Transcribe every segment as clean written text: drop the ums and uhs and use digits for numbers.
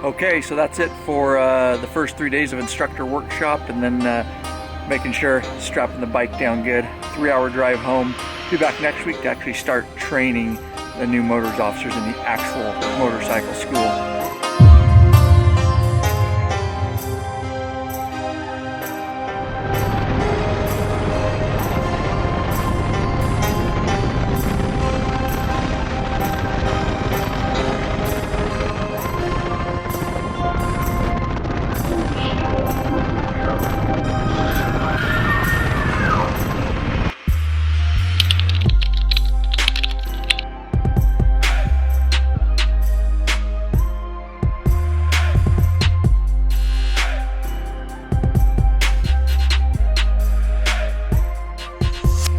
Okay, so that's it for the first 3 days of instructor workshop, and then making sure strapping the bike down good. 3-hour drive home. Be back next week to actually start training the new motors officers in the actual motorcycle school.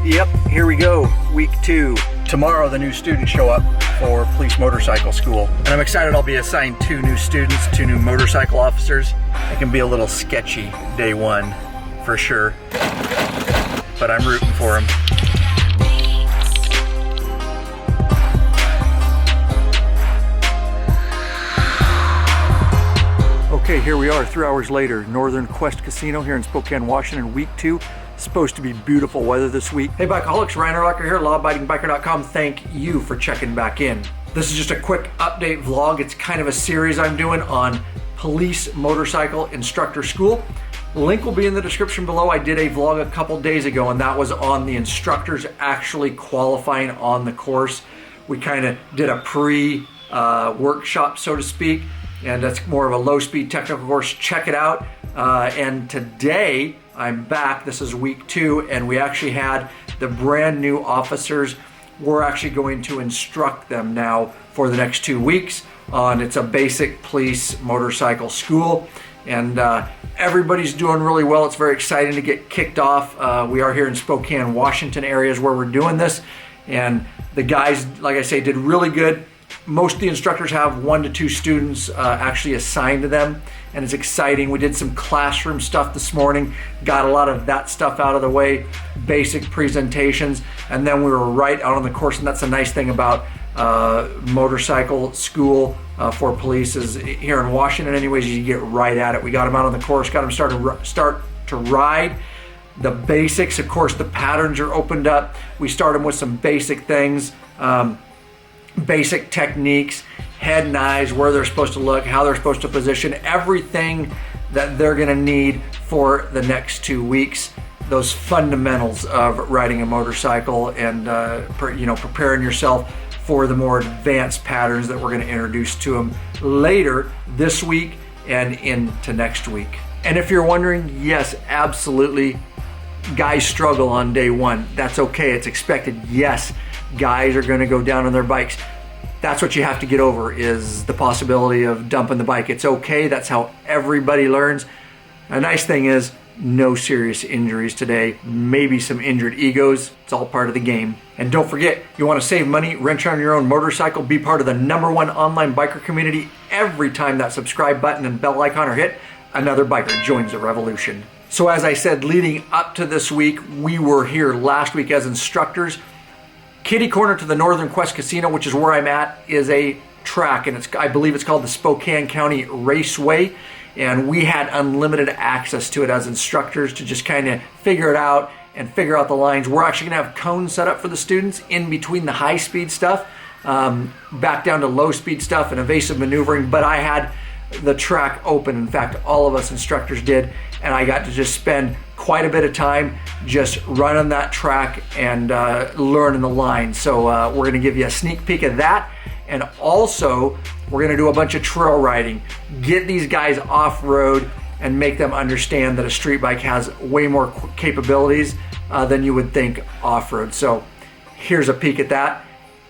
Yep, here we go, week 2. Tomorrow the new students show up for Police Motorcycle School. And I'm excited I'll be assigned 2 new students, 2 new motorcycle officers. It can be a little sketchy day 1, for sure. But I'm rooting for them. Okay, here we are 3 hours later. Northern Quest Casino here in Spokane, Washington, week 2. Supposed to be beautiful weather this week. Hey Bikeaholics, Ryan Urlacher here, lawabidingbiker.com. Thank you for checking back in. This is just a quick update vlog. It's kind of a series I'm doing on Police Motorcycle Instructor School. Link will be in the description below. I did a vlog a couple days ago, and that was on the instructors actually qualifying on the course. We kind of did a pre-workshop, so to speak, and that's more of a low-speed technical course. Check it out. And today, I'm back. This is week 2, and we actually had the brand new officers. We're actually going to instruct them now for the next 2 weeks on it's a basic police motorcycle school, and everybody's doing really well. It's very exciting to get kicked off. We are here in Spokane, Washington areas where we're doing this, and the guys, like I say, did really good. Most of the instructors have 1 to 2 students actually assigned to them, and it's exciting. We did some classroom stuff this morning, got a lot of that stuff out of the way, basic presentations, and then we were right out on the course. And that's a nice thing about motorcycle school for police is here in Washington anyways, you get right at it. We got them out on the course, got them start to ride. The basics, of course, the patterns are opened up. We start them with some basic things. Basic techniques, head and eyes, where they're supposed to look, how they're supposed to position, everything that they're going to need for the next 2 weeks. Those fundamentals of riding a motorcycle and preparing yourself for the more advanced patterns that we're going to introduce to them later this week and into next week. And if you're wondering, yes, absolutely, guys struggle on day 1. That's okay. It's expected. Yes, guys are going to go down on their bikes. That's what you have to get over, is the possibility of dumping the bike. It's okay. That's how everybody learns. A nice thing is no serious injuries today. Maybe some injured egos. It's all part of the game. And don't forget, you want to save money, rent on your own motorcycle, be part of the #1 online biker community. Every time that subscribe button and bell icon are hit, another biker joins the revolution. So as I said, leading up to this week, we were here last week as instructors. Kitty corner to the Northern Quest Casino, which is where I'm at, is a track, and I believe it's called the Spokane County Raceway, and we had unlimited access to it as instructors to just kind of figure it out and figure out the lines. We're actually going to have cones set up for the students in between the high-speed stuff, back down to low-speed stuff and evasive maneuvering, but I had the track open. In fact, all of us instructors did, and I got to just spend quite a bit of time just running that track and learning the lines. So we're going to give you a sneak peek of that, and also we're going to do a bunch of trail riding, get these guys off-road and make them understand that a street bike has way more capabilities than you would think off-road. So here's a peek at that,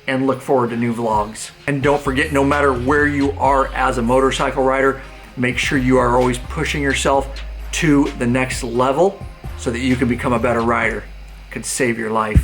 and look forward to new vlogs. And don't forget, no matter where you are as a motorcycle rider, make sure you are always pushing yourself to the next level so that you can become a better rider. Could save your life.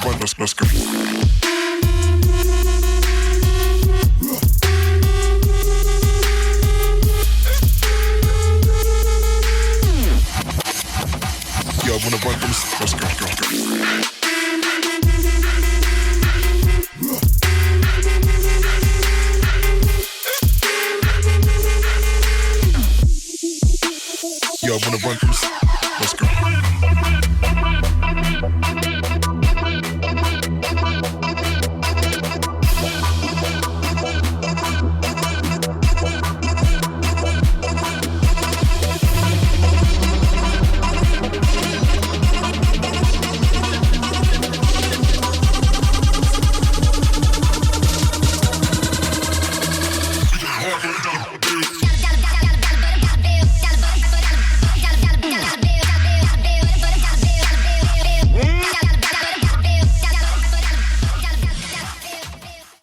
run, let's go. Yo, I wanna run from this, let's go. Yo, I wanna run from this, let's go.